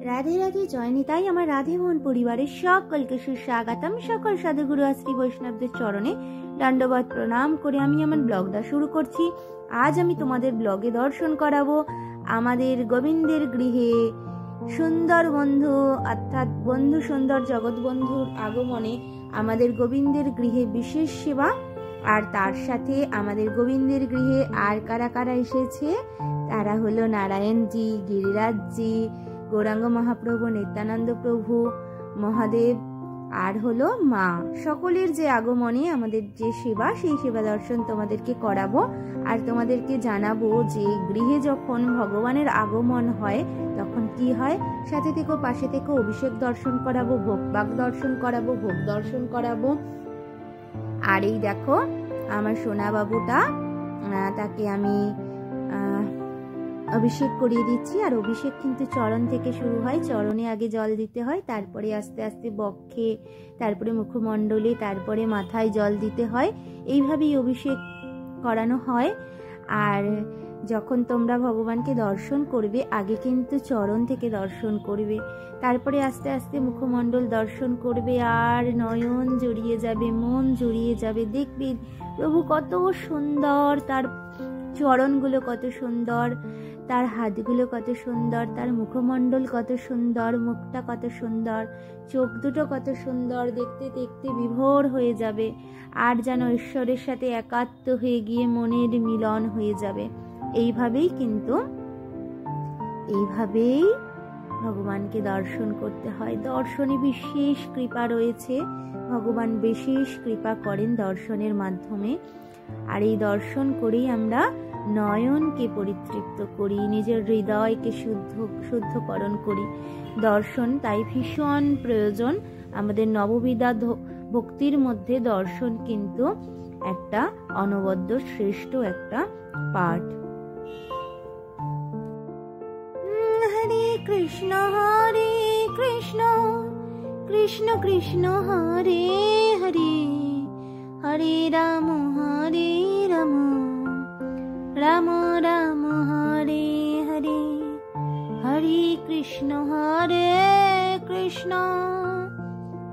রাধে রাধে জয় নিতাই। আমার রাধে মোহন পরিবারের সকলকে সুস্বাগতম। সকল সাধুগুরু আর শ্রী বৈষ্ণবদের চরণে দণ্ডবত প্রণাম করে আমি আমার ব্লগটা শুরু করছি। আজ আমি তোমাদের ব্লগে দর্শন করাবো আমাদের গোবিন্দের গৃহে সুন্দর বন্ধু অর্থাৎ বন্ধু সুন্দর জগৎ বন্ধুর আগমনে আমাদের গোবিন্দের গৃহে বিশেষ সেবা, আর তার সাথে আমাদের গোবিন্দের গৃহে আর কারা কারা এসেছে তারা হলো নারায়ণজি, গিরিরাজজি, গৌরাঙ্গ মহাপ্রভু, নিত্যানন্দ প্রভু, মহাদেব আর হলো মা। সকলের যে আগমনে আমাদের যে সেবা, সেই সেবা দর্শন তোমাদেরকে করাবো আর তোমাদেরকে জানাবো যে গৃহে যখন ভগবানের আগমন হয় তখন কি হয়। সাথে থেকে পাশে থেকে অভিষেক দর্শন করাবো, ভোগবাগ দর্শন করাবো, ভোগ দর্শন করাবো। আর এই দেখো আমার সোনা বাবুটা, তাকে আমি অভিষেক করিয়ে দিচ্ছি। আর অভিষেক কিন্তু চরণ থেকে শুরু হয়, চরণে আগে জল দিতে হয়, তারপরে আস্তে আস্তে বক্ষে, তারপরে মুখমণ্ডলে, তারপরে মাথায় জল দিতে হয়। এইভাবেই অভিষেক করানো হয়। আর যখন তোমরা ভগবানকে দর্শন করবে আগে কিন্তু চরণ থেকে দর্শন করবে, তারপরে আস্তে আস্তে মুখমণ্ডল দর্শন করবে, আর নয়ন জড়িয়ে যাবে, মন জড়িয়ে যাবে। দেখবে প্রভু কত সুন্দর, তার চরণগুলো কত সুন্দর, তার হাতগুলো কত সুন্দর, তার মুখমণ্ডল কত সুন্দর, মুখটা কত সুন্দর, চোখ দুটো কত সুন্দর। দেখতে দেখতে বিভোর হয়ে যাবে, আর যেন ঈশ্বরের সাথে একাত্ম হয়ে গিয়ে মনের মিলন হয়ে যাবে। এইভাবেই ভগবানকে দর্শন করতে হয়। দর্শনে বিশেষ কৃপা রয়েছে, ভগবান বিশেষ কৃপা করেন দর্শনের মাধ্যমে। আর এই দর্শন করেই আমরা নয়নকে পরিতৃপ্ত করি, নিজের হৃদয়কে শুদ্ধকরণ করি। দর্শন তাই ভীষণ প্রয়োজন। আমাদের নববিধা ভক্তির মধ্যে দর্শন কিন্তু একটা অনবদ্য শ্রেষ্ঠ একটা পাঠ। হরে কৃষ্ণ কৃষ্ণ কৃষ্ণ হরে হরে, হরে রাম রাম রাম হরে হরে, হরে কৃষ্ণ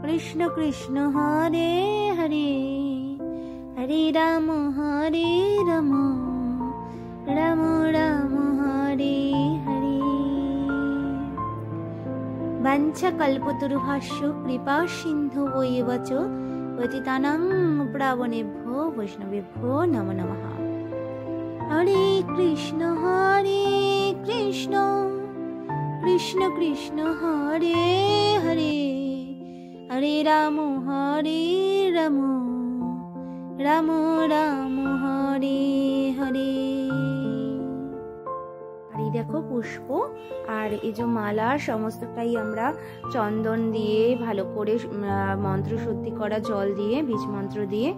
কৃষ্ণ কৃষ্ণ হরে হরে, হরে রাম রাম রাম হরে হরে। বাঞ্ছা কল্পতরুভাষ্য কৃপা সিন্ধু এব চ পতিতানাং পাবনেভ্যো বৈষ্ণবেভ্যো নমো নমঃ। হরে কৃষ্ণ কৃষ্ণ কৃষ্ণ হরে হরে, হরে রাম রাম রাম হরে হরে। আর এই দেখো পুষ্প আর এই যে মালা সমস্তটাই আমরা চন্দন দিয়ে ভালো করে মন্ত্র শুদ্ধি করা জল দিয়ে, বীজ মন্ত্র দিয়ে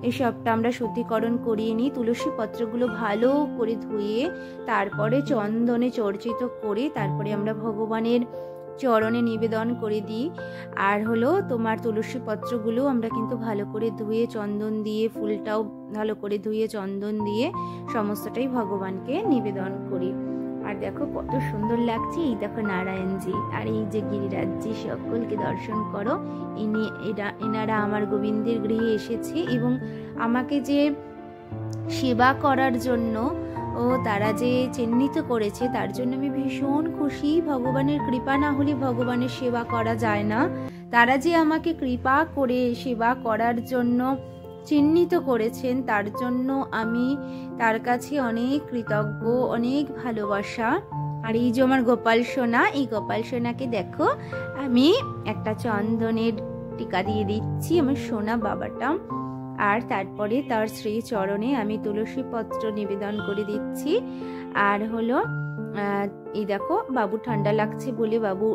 এসবটা আমরা শুদ্ধিকরণ করিয়ে নিই। তুলসী পত্রগুলো ভালো করে ধুয়ে তারপরে চন্দনে চর্চিত করে তারপরে আমরা ভগবানের চরণে নিবেদন করে দিই। আর হলো তোমার তুলসী পত্রগুলো আমরা কিন্তু ভালো করে ধুয়ে চন্দন দিয়ে, ফুলটাও ভালো করে ধুয়ে চন্দন দিয়ে সমস্তটাই ভগবানকে নিবেদন করি। আর দেখো কত সুন্দর লাগছে। এই দেখো নারায়ণজি আর এই যে গিরিরাজজি, সকলকে দর্শন করো। এনারা আমার গোবিন্দের গৃহে এসেছে এবং আমাকে যে সেবা করার জন্য তারা যে চিহ্নিত করেছে তার জন্য আমি ভীষণ খুশি। ভগবানের কৃপা না হলে ভগবানের সেবা করা যায় না। তারা যে আমাকে কৃপা করে সেবা করার জন্য চিহ্নিত করেছেন তার জন্য আমি তার কাছে অনেক কৃতজ্ঞ, অনেক ভালোবাসা। আর এই যে আমার গোপাল সোনা, এই গোপাল সোনাকে দেখো আমি একটা চন্দনের টিকা দিয়ে দিচ্ছি, আমার সোনা বাবাটা। আর তারপরে তার শ্রী চরণে আমি তুলসী পত্র নিবেদন করে দিচ্ছি। আর হলো এই দেখো বাবু ঠান্ডা লাগছে বলে বাবু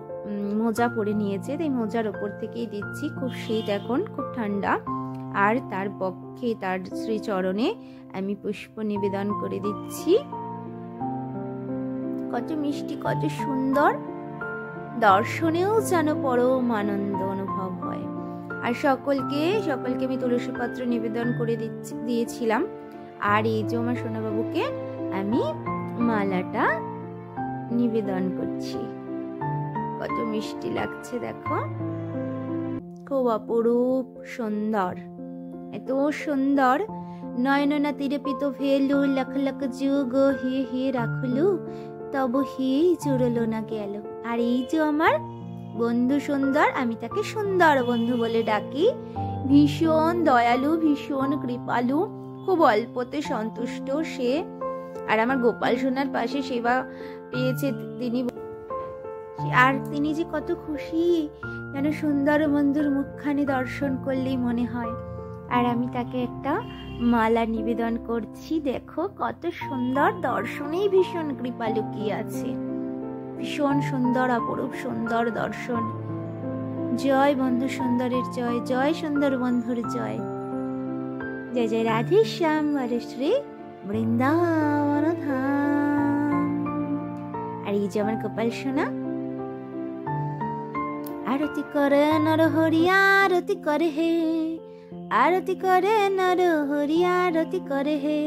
মোজা পরে নিয়েছে, তাই মোজার ওপর থেকেই দিচ্ছি। খুব শীত এখন, খুব ঠান্ডা। আর তার পক্ষে তার শ্রী চরণে আমি পুষ্প নিবেদন করে দিচ্ছি। কত মিষ্টি, কত সুন্দর, দর্শনেও যেন পরম আনন্দ অনুভব হয়। আর সকলকে আমি তুলসী পত্র নিবেদন করে দিয়েছিলাম। আর এই যে আমার সোনাবাবুকে আমি মালাটা নিবেদন করছি। কত মিষ্টি লাগছে দেখো, খুব অপরূপ সুন্দর, এত সুন্দর। নয়ননা তীরে পিত ভেলু, লখ লখ যুগ হে হে রাখলু, তবু হে জুড়লো না গেল। আর এই যে আমার বন্ধু সুন্দর, আমি তাকে সুন্দর বন্ধু বলে ডাকি। ভীষণ দয়ালু, ভীষণ কৃপালু, খুব অল্পতে সন্তুষ্ট সে। আর আমার গোপাল সোনার পাশে সেবা পেয়েছে তিনি, আর তিনি যে কত খুশি যেন সুন্দর বন্ধুর মুখখানি দর্শন করলেই মনে হয়। আর আমি তাকে একটা মালা নিবেদন করছি, দেখো কত সুন্দর, দর্শনেই ভীষণ কৃপা লুকিয়ে আছে, ভীষণ সুন্দর অপরূপ সুন্দর দর্শন। জয় বন্ধু সুন্দরের জয়, জয় সুন্দর বন্ধুর জয়। জয় জয় রাধে শ্যাম শ্রী বৃন্দাবন ধাম। আর এই যে আমার গোপাল সোনা, আরতি করে নর হরি আরতি করে হে, আরতি করে নর হরি আরতি করে হে,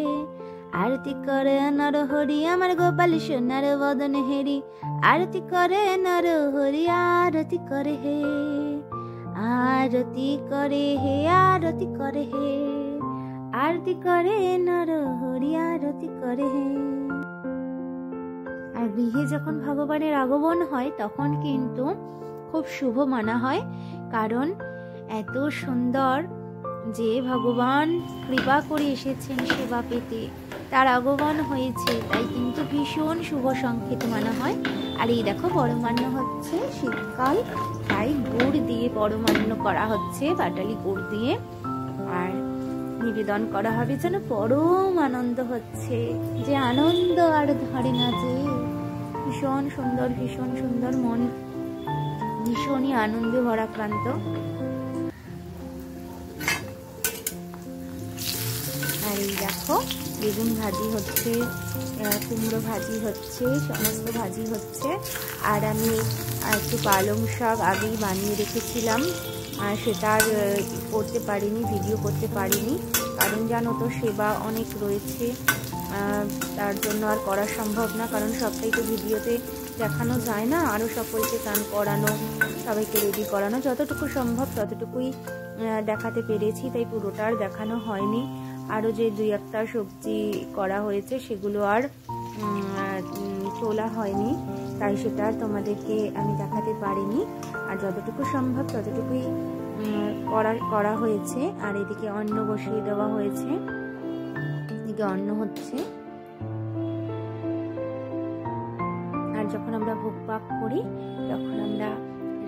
আরতি করে নর হরি আমার গোপাল সোনার বদন হেরি, আরতি করে নর হরি আরতি করে হে, আরতি করে হে, আরতি করে হে, আরতি করে নর হরি আরতি করে হে। আর গৃহে যখন ভগবানের আগমন হয় তখন কিন্তু খুব শুভ মানা হয়, কারণ এত সুন্দর যে ভগবান কৃপা করে এসেছেন সেবা পেতে, তার আগমন হয়েছে, তাই কিন্তু ভীষণ শুভ সংকেত মানা হয়। আর এই দেখো পরমান্ন হচ্ছে, শীতকাল তাই গুড় দিয়ে পরমান্ন করা হচ্ছে, পাটালি গুড় দিয়ে, আর নিবেদন করা হবে যেন পরম আনন্দ হচ্ছে, যে আনন্দ আর ধরে না, যে ভীষণ সুন্দর, ভীষণ সুন্দর, মন ভীষণই আনন্দে ভরাক্রান্ত। আর এই দেখো বেগুন ভাজি হচ্ছে, কুমড়ো ভাজি হচ্ছে, সমস্ত ভাজি হচ্ছে। আর আমি একটু পালং শাক আগেই বানিয়ে রেখেছিলাম, আর সেটা আর করতে পারিনি, ভিডিও করতে পারিনি, কারণ জানো তো সেবা অনেক রয়েছে, তার জন্য আর করা সম্ভব না, কারণ সবটাই তো ভিডিওতে দেখানো যায় না। আরও সকলকে স্নান করানো, সবাইকে রেডি করানো, যতটুকু সম্ভব ততটুকুই দেখাতে পেরেছি, তাই পুরোটা আর দেখানো হয়নি। আরও যে দুই একটা সবজি করা হয়েছে সেগুলো আর তোলা হয়নি, তাই সেটা আর তোমাদেরকে আমি দেখাতে পারিনি। আর যতটুকু সম্ভব ততটুকুই করা হয়েছে। আর এদিকে অন্ন বসিয়ে দেওয়া হয়েছে, এদিকে অন্ন হচ্ছে। আর যখন আমরা ভোগ পাক করি তখন আমরা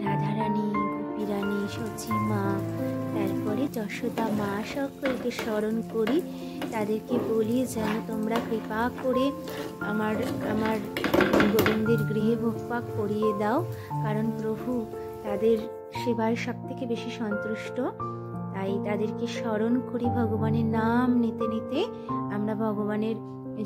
রাধারানী, গোপীরানী, সচি মা, তারপরে যশোদা মা সকলকে স্মরণ করি, তাদেরকে বলি যেন তোমরা কৃপা করে আমার গোবিন্দের গৃহে ভোগ পাক করিয়ে দাও, কারণ প্রভু তাদের সেবার সব থেকে বেশি সন্তুষ্ট। তাই তাদেরকে স্মরণ করি, ভগবানের নাম নিতে নিতে আমরা ভগবানের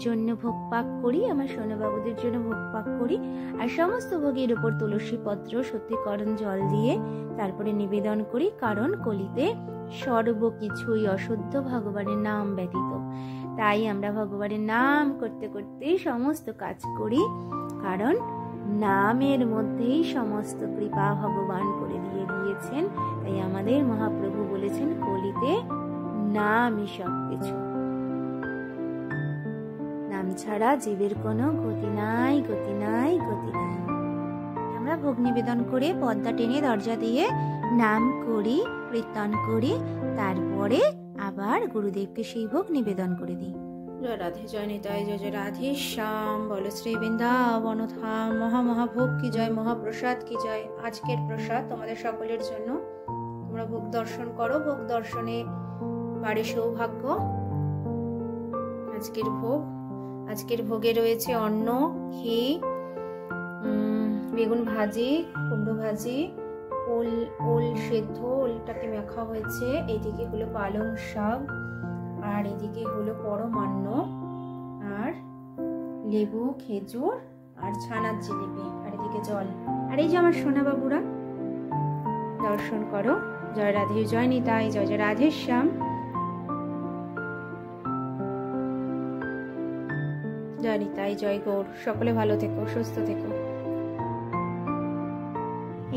জন্য ভোগ পাক করি, আমার সোনাবাবুদের জন্য ভোগ পাক করি। আর সমস্ত ভোগের উপর তুলসী পত্র, সত্যিকরণ জল দিয়ে তারপরে নিবেদন করি, কারণ কলিতে সর্বকিছুই অশুদ্ধ ভগবানের নাম ব্যতীত। তাই আমরা ভগবানের নাম করতে করতে সমস্ত কাজ করি, কারণ নামের মধ্যেই সমস্ত কৃপা ভগবান করে দিয়ে দিয়েছেন। তাই আমাদের মহাপ্রভু বলেছেন কলিতে নামই সবকিছু, নাম ছাড়া জীবের কোনো গতি নাই, গতি নাই, গতি নাই। আমরা ভোগ নিবেদন করে পর্দা টেনে দরজা দিয়ে নাম করি, কীর্তন করি, তারপরে আবার গুরুদেবকে সেই ভোগ নিবেদন করে দিই। জয় রাধে, জয় নিতাই, জয় জয় রাধে শ্যাম, বল শ্রী বৃন্দাবন ধাম। মহাভোগ কি জয়, মহাপ্রসাদ কি জয়। আজকের প্রসাদ তোমাদের সকলের জন্য, তোমরা ভোগ দর্শন করো, ভোগ দর্শনে বাড়ি সৌভাগ্য। আজকের ভোগে রয়েছে অন্ন, ঘি, বেগুন ভাজি, কুমড়ো ভাজি, ওল সেদ্ধ, ওলটাকে মাখা হয়েছে, এদিকে হলো পালং শাক, আর এদিকে হলো পরমান্ন, আর লেবু, খেজুর, আর ছানার জিলিপি, আর এদিকে জল। আর এই যে আমার সোনা বাবুরা, দর্শন করো। জয় রাধে, জয় নিতাই, জয় জয় রাধে শ্যাম। জয় নিতাই, জয় গৌর। সকলে ভালো থেকো, সুস্থ থেকো।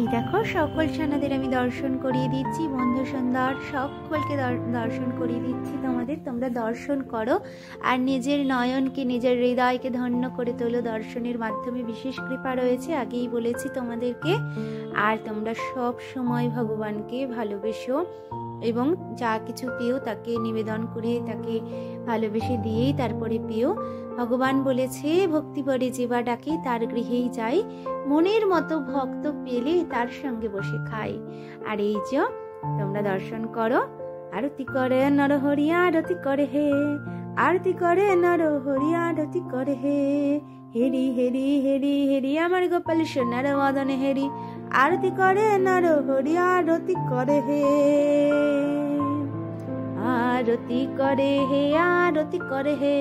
এই দেখো সকল ছানাদের আমি দর্শন করিয়ে দিচ্ছি, বন্ধু সুন্দর সকলকে দর্শন করিয়ে দিচ্ছি তোমাদের। তোমরা দর্শন করো আর নিজের নয়নকে, নিজের হৃদয়কে ধন্য করে তোলো। দর্শনের মাধ্যমে বিশেষ কৃপা রয়েছে, আগেই বলেছি তোমাদেরকে। আর তোমরা সব সময় ভগবানকে ভালোবেসো এবং যা কিছু পেও তাকে নিবেদন করে, তাকে ভালোবেসে দিয়েই তারপরে পেও। ভগবান বলেছে, ভক্তি করে যেবা ডাকে তার গৃহেই যাই, মনের মতো ভক্ত পেলে তার সঙ্গে বসে খাই। আর এই যে তোমরা দর্শন করো, আরতি করে নরহরি আরতি করে হে, আরতি করে নরহরি আরতি করে হে, হেরি হেরি হেরি হেরি আমার গোপাল সোনার মদনে হেরি, আরতি করে নরহরি আরতি করে হে, আরতি করে হে, আরতি করে হে,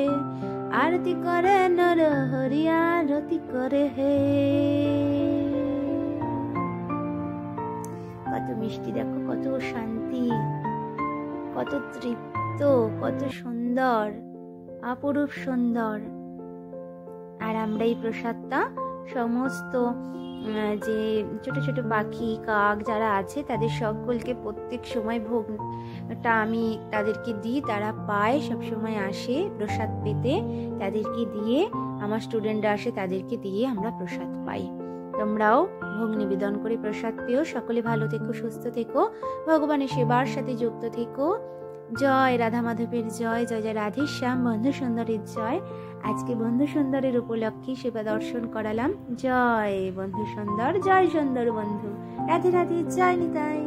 আরতি করে নরহরি আরতি করে হে। কত মিষ্টি দেখো, কত শান্তি, কত তৃপ্ত, কত সুন্দর, অপরূপ সুন্দর। আর আমরা এই প্রসাদটা সমস্ত যে ছোট ছোট পাখি, কাক যারা আছে তাদের সকলকে প্রত্যেক সময় ভোগটা আমি তাদেরকে দিই, তারা পায়, সব সময় আসে প্রসাদ পেতে, তাদেরকে দিয়ে, আমার স্টুডেন্টরা আসে তাদেরকে দিয়ে আমরা প্রসাদ পাই। তোমরাও ভোগ নিবেদন করে প্রসাদ পেও। সকলে ভালো থেকো, সুস্থ থেকো, ভগবানের সেবার সাথে যুক্ত থেকো। জয় রাধা মাধবের জয়, জয় জয় রাধেশ্যাম, বন্ধু সুন্দরের জয়। আজকে বন্ধু সুন্দরের উপলক্ষে সেবা দর্শন করালাম। জয় বন্ধু সুন্দর, জয় সুন্দর বন্ধু, রাধে রাধে, জয় নিতাই।